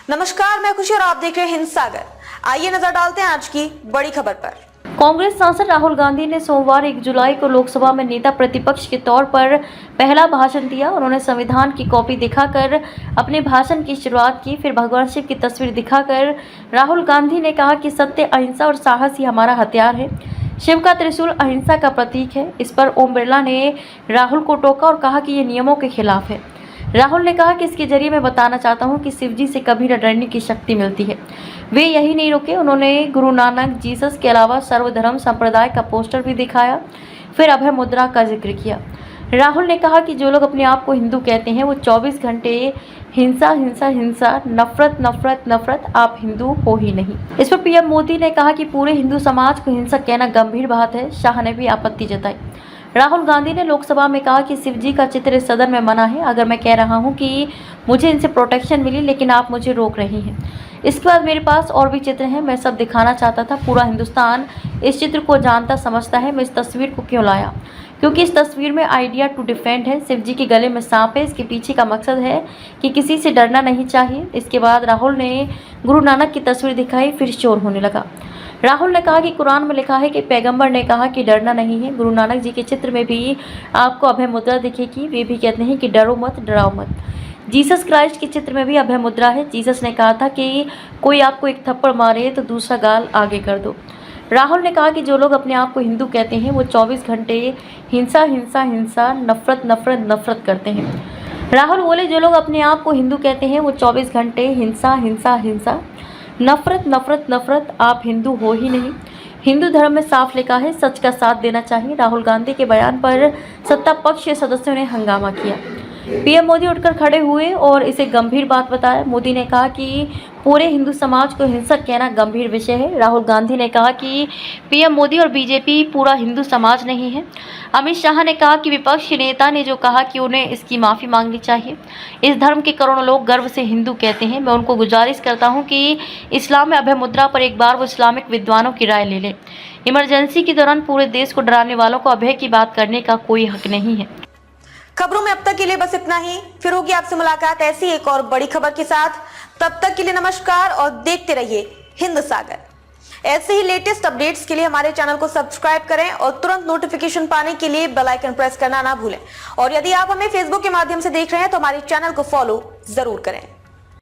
नमस्कार, मैं खुशी और आप देख रहे हैं हिंद सागर। आइए नजर डालते हैं आज की बड़ी खबर पर। कांग्रेस सांसद राहुल गांधी ने सोमवार 1 जुलाई को लोकसभा में नेता प्रतिपक्ष के तौर पर पहला भाषण दिया। उन्होंने संविधान की कॉपी दिखाकर अपने भाषण की शुरुआत की। फिर भगवान शिव की तस्वीर दिखाकर राहुल गांधी ने कहा कि सत्य, अहिंसा और साहस ही हमारा हथियार है। शिव का त्रिशूल अहिंसा का प्रतीक है। इस पर ओम बिरला ने राहुल को टोका और कहा कि ये नियमों के खिलाफ है। राहुल ने कहा कि इसके जरिए मैं बताना चाहता हूं कि शिव जी से कभी न डरने की शक्ति मिलती है। वे यही नहीं रुके, उन्होंने गुरु नानक, जीसस के अलावा सर्वधर्म संप्रदाय का पोस्टर भी दिखाया। फिर अभय मुद्रा का जिक्र किया। राहुल ने कहा कि जो लोग अपने आप को हिंदू कहते हैं वो 24 घंटे हिंसा हिंसा हिंसा, नफरत नफरत नफरत, आप हिंदू हो ही नहीं। इस पर पीएम मोदी ने कहा कि पूरे हिंदू समाज को हिंसक कहना गंभीर बात है। शाह ने भी आपत्ति जताई। राहुल गांधी ने लोकसभा में कहा कि शिव जी का चित्र सदन में मना है। अगर मैं कह रहा हूं कि मुझे इनसे प्रोटेक्शन मिली, लेकिन आप मुझे रोक रही हैं। इसके बाद मेरे पास और भी चित्र हैं, मैं सब दिखाना चाहता था। पूरा हिंदुस्तान इस चित्र को जानता समझता है। मैं इस तस्वीर को क्यों लाया? क्योंकि इस तस्वीर में आइडिया टू डिफेंड है। शिव जी के गले में सांप है। इसके पीछे का मकसद है कि किसी से डरना नहीं चाहिए। इसके बाद राहुल ने गुरु नानक की तस्वीर दिखाई। फिर शोर होने लगा। राहुल ने कहा कि कुरान में लिखा है कि पैगंबर ने कहा कि डरना नहीं है। गुरु नानक जी के चित्र में भी आपको अभय मुद्रा दिखेगी। वे भी कहते हैं कि डरो मत, डराओ मत। जीसस क्राइस्ट के चित्र में भी अभय मुद्रा है। जीसस ने कहा था कि कोई आपको एक थप्पड़ मारे तो दूसरा गाल आगे कर दो। राहुल ने कहा कि जो लोग अपने आप को हिंदू कहते हैं वो 24 घंटे हिंसा हिंसा हिंसा, नफरत नफरत नफरत करते हैं। राहुल बोले, जो लोग अपने आप को हिंदू कहते हैं वो 24 घंटे हिंसा हिंसा हिंसा, नफरत नफरत नफरत, आप हिंदू हो ही नहीं। हिंदू धर्म में साफ लिखा है, सच का साथ देना चाहिए। राहुल गांधी के बयान पर सत्ता पक्ष के सदस्यों ने हंगामा किया। पीएम मोदी उठकर खड़े हुए और इसे गंभीर बात बताया। मोदी ने कहा कि पूरे हिंदू समाज को हिंसक कहना गंभीर विषय है। राहुल गांधी ने कहा कि पीएम मोदी और बीजेपी पूरा हिंदू समाज नहीं है। अमित शाह ने कहा कि विपक्ष के नेता ने जो कहा कि उन्हें इसकी माफ़ी मांगनी चाहिए। इस धर्म के करोड़ों लोग गर्व से हिंदू कहते हैं। मैं उनको गुजारिश करता हूं कि इस्लाम में अभय मुद्रा पर एक बार वो इस्लामिक विद्वानों की राय ले लें। इमरजेंसी के दौरान पूरे देश को डराने वालों को अभय की बात करने का कोई हक नहीं है। खबरों में अब तक के लिए बस इतना ही। फिर होगी आपसे मुलाकात ऐसी एक और बड़ी खबर के साथ। तब तक के लिए नमस्कार और देखते रहिए हिंद सागर। ऐसे ही लेटेस्ट अपडेट्स के लिए हमारे चैनल को सब्सक्राइब करें और तुरंत नोटिफिकेशन पाने के लिए बेल आइकन प्रेस करना ना भूलें। और यदि आप हमें फेसबुक के माध्यम से देख रहे हैं तो हमारे चैनल को फॉलो जरूर करें।